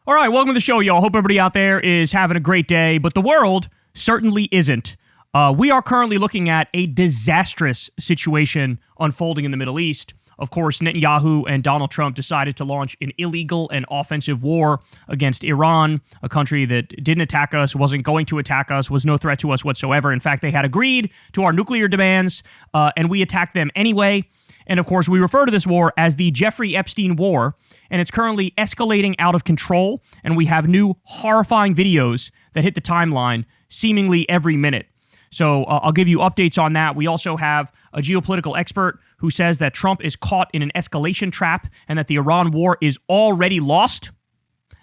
All right, welcome to the show, y'all. Hope everybody out there is having a great day, but the world certainly isn't. We are currently looking at a disastrous situation unfolding in the Middle East. Of course, Netanyahu and Donald Trump decided to launch an illegal and offensive war against Iran, a country that didn't attack us, wasn't going to attack us, was no threat to us whatsoever. In fact, they had agreed to our nuclear demands, and we attacked them anyway. And of course, we refer to this war as the Jeffrey Epstein War, and it's currently escalating out of control, and we have new horrifying videos that hit the timeline seemingly every minute. So I'll give you updates on that. We also have a geopolitical expert who says that Trump is caught in an escalation trap and that the Iran war is already lost.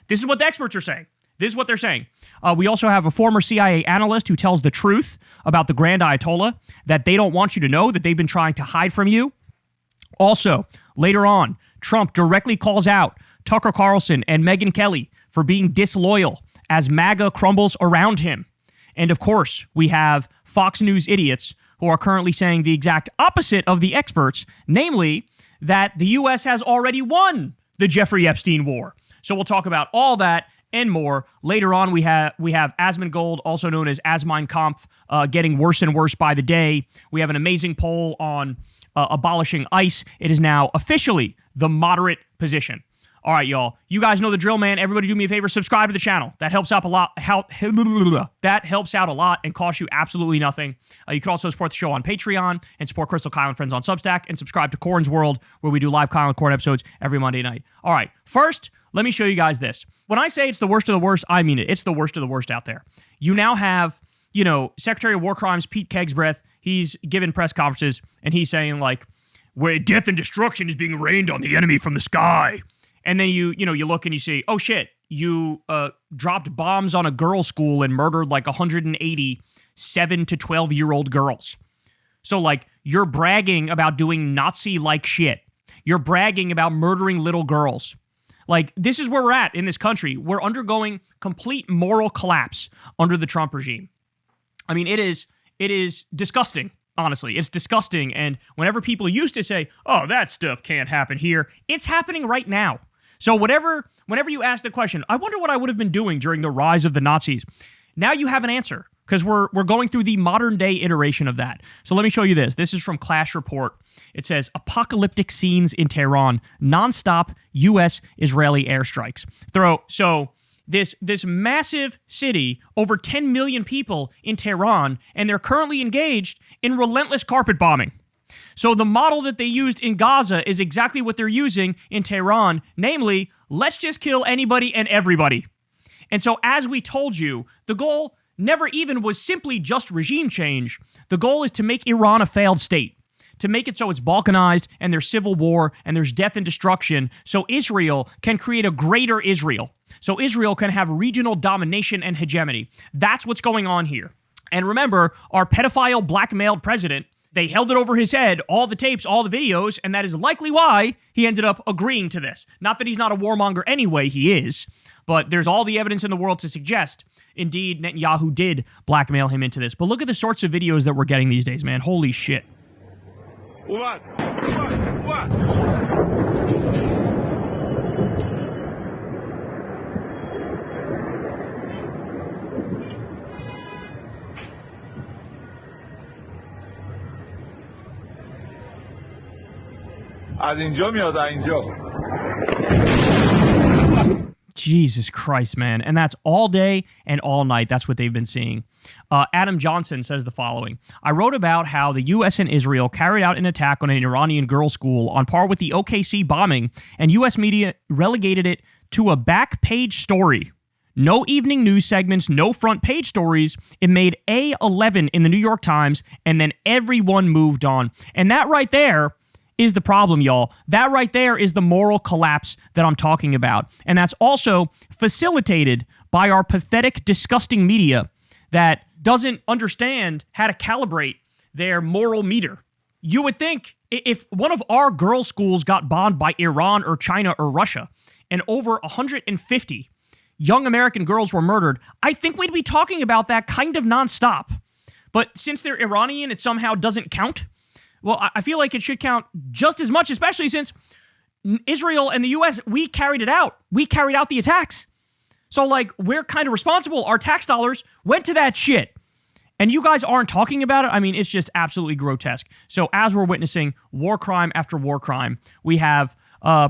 This is what the experts are saying. This is what they're saying. We also have a former CIA analyst who tells the truth about the Grand Ayatollah that they don't want you to know, that they've been trying to hide from you. Also, later on, Trump directly calls out Tucker Carlson and Megyn Kelly for being disloyal as MAGA crumbles around him. And of course, we have Fox News idiots who are currently saying the exact opposite of the experts, namely that the U.S. has already won the Jeffrey Epstein war. So we'll talk about all that and more. Later on, we have Asmongold, also known as Asmine Kampf, getting worse and worse by the day. We have an amazing poll on abolishing ICE. It is now officially the moderate position. All right, y'all. You guys know the drill, man. Everybody do me a favor. Subscribe to the channel. That helps out a lot. That helps out a lot and costs you absolutely nothing. You can also support the show on Patreon and support Crystal Kyle and Friends on Substack and subscribe to Corn's World, where we do live Kyle and Corn episodes every Monday night. All right. First, let me show you guys this. When I say it's the worst of the worst, I mean it. It's the worst of the worst out there. You now have, Secretary of War Crimes Pete Kegsbreath. He's giving press conferences and he's saying where death and destruction is being rained on the enemy from the sky. And then you look and you see, oh shit, you dropped bombs on a girls' school and murdered 180 7 to 12-year-old girls. So you're bragging about doing Nazi-like shit. You're bragging about murdering little girls. This is where we're at in this country. We're undergoing complete moral collapse under the Trump regime. I mean, it is disgusting. Honestly, it's disgusting. And whenever people used to say, oh, that stuff can't happen here, it's happening right now. So whenever you ask the question, I wonder what I would have been doing during the rise of the Nazis, now you have an answer because we're going through the modern day iteration of that. So let me show you this. This is from Clash Report. It says, apocalyptic scenes in Tehran, nonstop U.S.-Israeli airstrikes. So this massive city, over 10 million people in Tehran, and they're currently engaged in relentless carpet bombing. So the model that they used in Gaza is exactly what they're using in Tehran, namely, let's just kill anybody and everybody. And so as we told you, the goal never even was simply just regime change. The goal is to make Iran a failed state, to make it so it's balkanized and there's civil war and there's death and destruction, so Israel can create a greater Israel. So Israel can have regional domination and hegemony. That's what's going on here. And remember, our pedophile blackmailed president, they held it over his head, all the tapes, all the videos, and that is likely why he ended up agreeing to this. Not that he's not a warmonger anyway, he is, but there's all the evidence in the world to suggest, indeed, Netanyahu did blackmail him into this. But look at the sorts of videos that we're getting these days, man. Holy shit. What? از اینجا میاد اینجا. Jesus Christ, man. And that's all day and all night. That's what they've been seeing. Adam Johnson says the following. I wrote about how the U.S. and Israel carried out an attack on an Iranian girls' school on par with the OKC bombing, and U.S. media relegated it to a back page story. No evening news segments, no front page stories. It made A11 in the New York Times, and then everyone moved on. And that right there is the problem, y'all. That right there is the moral collapse that I'm talking about. And that's also facilitated by our pathetic, disgusting media that doesn't understand how to calibrate their moral meter. You would think if one of our girls' schools got bombed by Iran or China or Russia, and over 150 young American girls were murdered, I think we'd be talking about that kind of nonstop. But since they're Iranian, it somehow doesn't count. Well, I feel like it should count just as much, especially since Israel and the U.S., we carried it out. We carried out the attacks. So, like, we're kind of responsible. Our tax dollars went to that shit. And you guys aren't talking about it. I mean, it's just absolutely grotesque. So as we're witnessing war crime after war crime, we have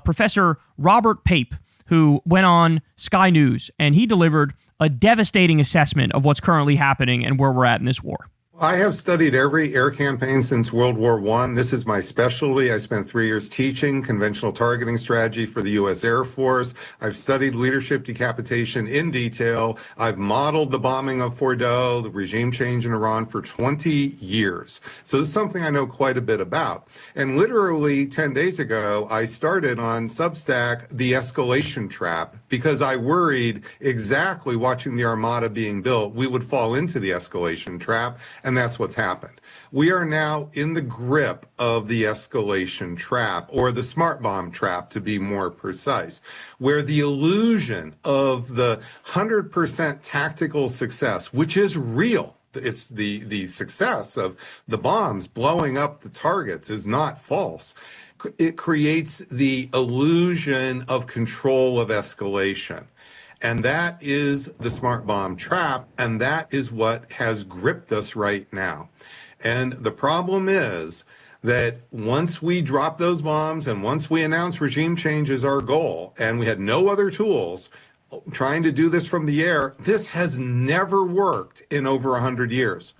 Professor Robert Pape, who went on Sky News, and he delivered a devastating assessment of what's currently happening and where we're at in this war. I have studied every air campaign since World War I. This is my specialty. I spent 3 years teaching conventional targeting strategy for the U.S. Air Force. I've studied leadership decapitation in detail. I've modeled the bombing of Fordow, the regime change in Iran, for 20 years. So this is something I know quite a bit about. And literally 10 days ago, I started on Substack, The Escalation Trap, because I worried exactly watching the Armada being built, we would fall into the escalation trap. And that's what's happened. We are now in the grip of the escalation trap, or the smart bomb trap, to be more precise, where the illusion of the 100% tactical success, which is real, it's the success of the bombs blowing up the targets, is not false. It creates the illusion of control of escalation. And that is the smart bomb trap, and that is what has gripped us right now. And the problem is that once we drop those bombs and once we announce regime change is our goal, and we had no other tools trying to do this from the air, this has never worked in over 100 years.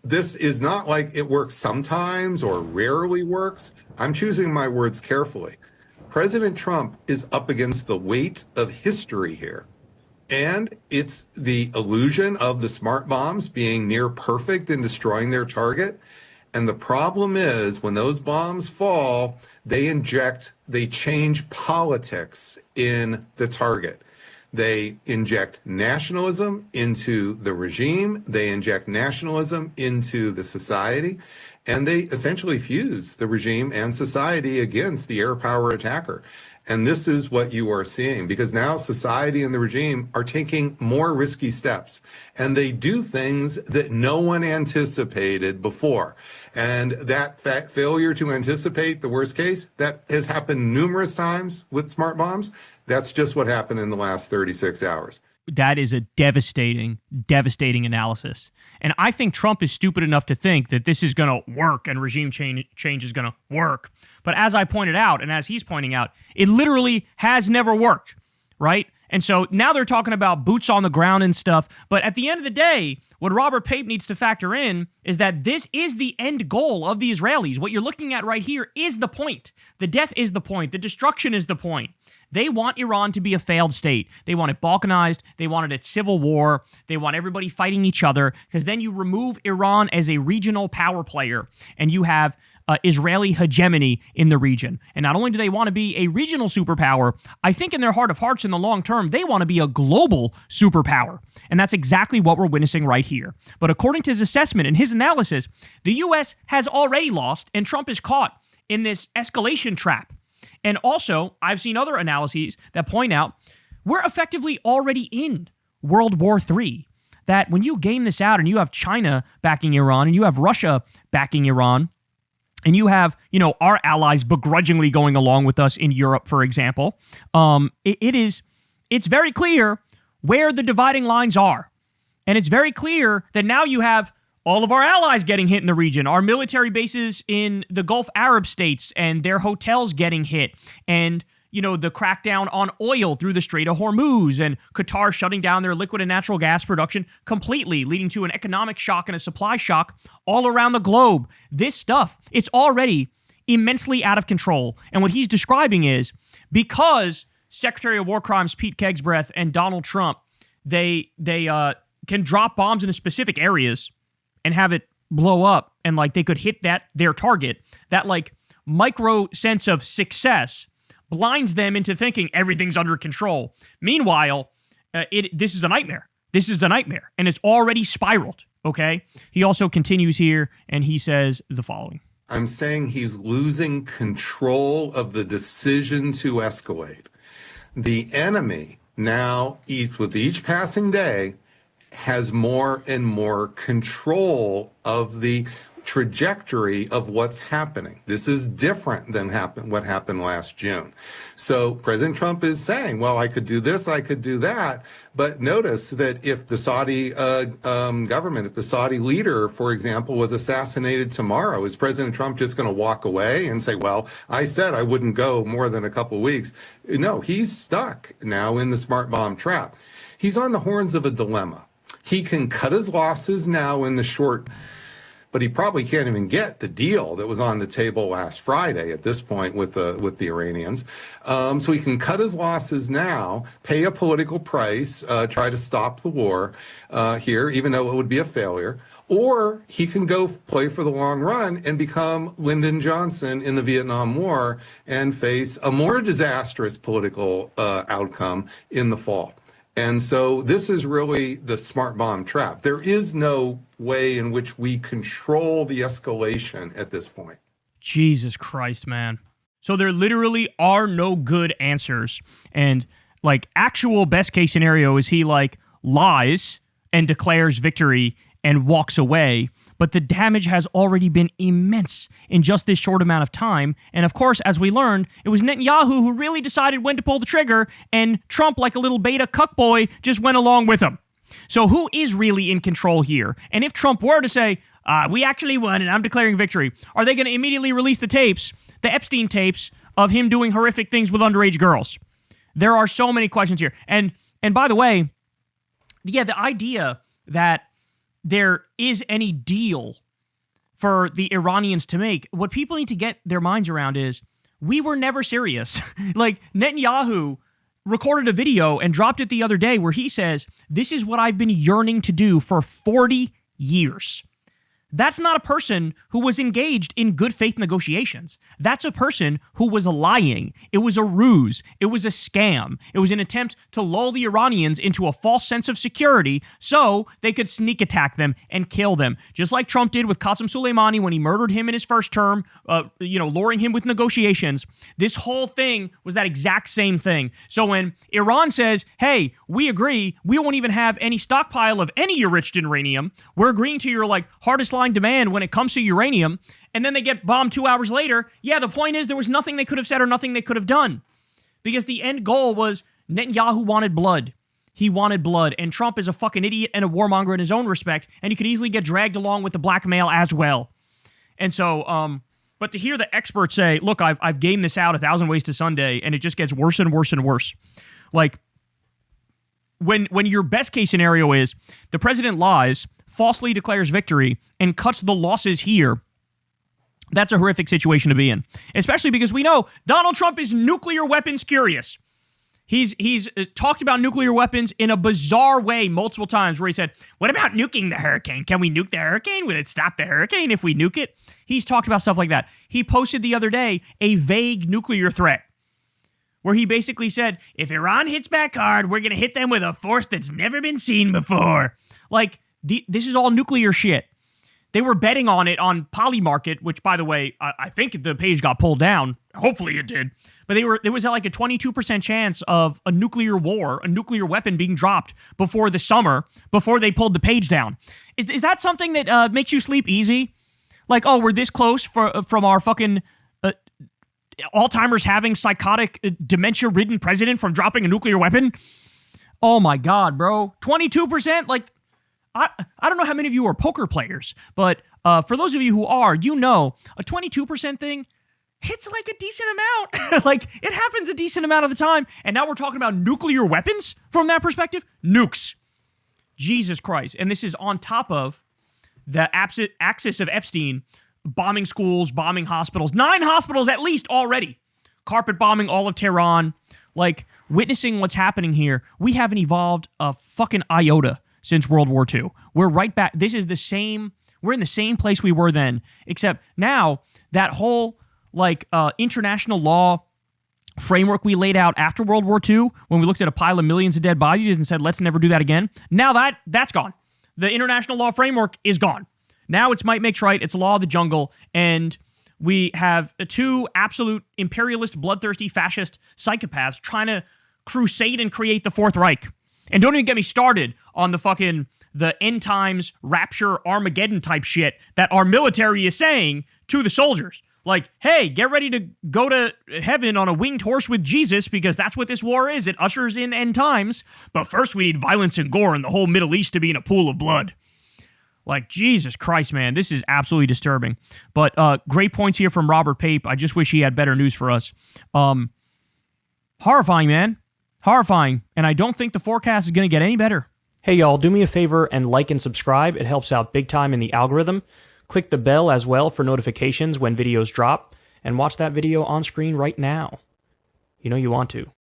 This is not like it works sometimes or rarely works. I'm choosing my words carefully. President Trump is up against the weight of history here. And it's the illusion of the smart bombs being near perfect in destroying their target. And the problem is when those bombs fall, they change politics in the target. They inject nationalism into the regime. They inject nationalism into the society. And they essentially fuse the regime and society against the air power attacker. And this is what you are seeing, because now society and the regime are taking more risky steps, and they do things that no one anticipated before. And that failure to anticipate the worst case, that has happened numerous times with smart bombs. That's just what happened in the last 36 hours. That is a devastating, devastating analysis. And I think Trump is stupid enough to think that this is going to work and regime change is going to work. But as I pointed out, and as he's pointing out, it literally has never worked, right? And so now they're talking about boots on the ground and stuff. But at the end of the day, what Robert Pape needs to factor in is that this is the end goal of the Israelis. What you're looking at right here is the point. The death is the point. The destruction is the point. They want Iran to be a failed state. They want it balkanized. They want it at civil war. They want everybody fighting each other, because then you remove Iran as a regional power player and you have Israeli hegemony in the region. And not only do they want to be a regional superpower, I think in their heart of hearts in the long term, they want to be a global superpower. And that's exactly what we're witnessing right here. But according to his assessment and his analysis, the U.S. has already lost, and Trump is caught in this escalation trap. And also, I've seen other analyses that point out we're effectively already in World War III. That when you game this out and you have China backing Iran and you have Russia backing Iran, and you have, our allies begrudgingly going along with us in Europe, for example, it's very clear where the dividing lines are. And it's very clear that now you have all of our allies getting hit in the region, our military bases in the Gulf Arab states and their hotels getting hit, and the crackdown on oil through the Strait of Hormuz, and Qatar shutting down their liquid and natural gas production completely, leading to an economic shock and a supply shock all around the globe. This stuff, it's already immensely out of control. And what he's describing is because Secretary of War Crimes Pete Kegsbreth and Donald Trump, they can drop bombs into specific areas and have it blow up, and they could hit their target, that micro sense of success blinds them into thinking everything's under control. Meanwhile, this is a nightmare. This is a nightmare, and it's already spiraled, okay? He also continues here, and he says the following. I'm saying he's losing control of the decision to escalate. The enemy now, with each passing day, has more and more control of the trajectory of what's happening. This is different than what happened last June. So President Trump is saying, well, I could do this, I could do that. But notice that if the Saudi government, if the Saudi leader, for example, was assassinated tomorrow, is President Trump just going to walk away and say, well, I said I wouldn't go more than a couple weeks? No, he's stuck now in the smart bomb trap. He's on the horns of a dilemma. He can cut his losses now in the short, but he probably can't even get the deal that was on the table last Friday at this point with the Iranians. So he can cut his losses now, pay a political price, try to stop the war here, even though it would be a failure. Or he can go play for the long run and become Lyndon Johnson in the Vietnam War and face a more disastrous political outcome in the fall. And so this is really the smart bomb trap. There is no way in which we control the escalation at this point. Jesus Christ, man. So there literally are no good answers. And like actual best case scenario is he like lies and declares victory and walks away. But the damage has already been immense in just this short amount of time. And of course, as we learned, it was Netanyahu who really decided when to pull the trigger, and Trump, like a little beta cuckboy, just went along with him. So who is really in control here? And if Trump were to say, we actually won and I'm declaring victory, are they going to immediately release the tapes, the Epstein tapes, of him doing horrific things with underage girls? There are so many questions here. And by the way, yeah, the idea that there is any deal for the Iranians to make, what people need to get their minds around is we were never serious. Like Netanyahu recorded a video and dropped it the other day where he says, this is what I've been yearning to do for 40 years. That's not a person who was engaged in good faith negotiations. That's a person who was lying. It was a ruse. It was a scam. It was an attempt to lull the Iranians into a false sense of security so they could sneak attack them and kill them. Just like Trump did with Qasem Soleimani when he murdered him in his first term, luring him with negotiations. This whole thing was that exact same thing. So when Iran says, hey, we agree, we won't even have any stockpile of any enriched uranium. We're agreeing to your hardest line demand when it comes to uranium, and then they get bombed 2 hours later. Yeah, the point is there was nothing they could have said or nothing they could have done, because the end goal was Netanyahu wanted blood. He wanted blood, and Trump is a fucking idiot and a warmonger in his own respect, and he could easily get dragged along with the blackmail as well. And so, but to hear the experts say, look, I've gamed this out 1,000 ways to Sunday, and it just gets worse and worse and worse. Like, when your best case scenario is the president lies, falsely declares victory, and cuts the losses here, that's a horrific situation to be in. Especially because we know Donald Trump is nuclear weapons curious. He's talked about nuclear weapons in a bizarre way multiple times where he said, what about nuking the hurricane? Can we nuke the hurricane? Will it stop the hurricane if we nuke it? He's talked about stuff like that. He posted the other day a vague nuclear threat where he basically said, if Iran hits back hard, we're going to hit them with a force that's never been seen before. Like, this is all nuclear shit. They were betting on it on Polymarket, which, by the way, I think the page got pulled down. Hopefully it did. But there was like a 22% chance of a nuclear war, a nuclear weapon being dropped before the summer, before they pulled the page down. Is that something that makes you sleep easy? Like, oh, we're this close from our fucking Alzheimer's having psychotic, dementia-ridden president from dropping a nuclear weapon? Oh my God, bro. 22%? Like, I don't know how many of you are poker players, but for those of you who are, you know, a 22% thing hits like a decent amount. Like, it happens a decent amount of the time. And now we're talking about nuclear weapons from that perspective. Nukes. Jesus Christ. And this is on top of the axis of Epstein bombing schools, bombing hospitals. 9 hospitals at least already. Carpet bombing all of Tehran. Like, witnessing what's happening here, we haven't evolved a fucking iota since World War II. We're right back. This is the same. We're in the same place we were then, except now that whole international law framework we laid out after World War II, when we looked at a pile of millions of dead bodies and said, let's never do that again. Now that's gone. The international law framework is gone. Now it's might makes right. It's law of the jungle. And we have 2 absolute imperialist, bloodthirsty, fascist psychopaths trying to crusade and create the Fourth Reich. And don't even get me started on the the end times rapture Armageddon type shit that our military is saying to the soldiers. Like, hey, get ready to go to heaven on a winged horse with Jesus because that's what this war is. It ushers in end times. But first we need violence and gore and the whole Middle East to be in a pool of blood. Like, Jesus Christ, man, this is absolutely disturbing. But great points here from Robert Pape. I just wish he had better news for us. Horrifying, man. Horrifying. And I don't think the forecast is going to get any better. Hey, y'all, do me a favor and like and subscribe. It helps out big time in the algorithm. Click the bell as well for notifications when videos drop, and watch that video on screen right now. You know you want to.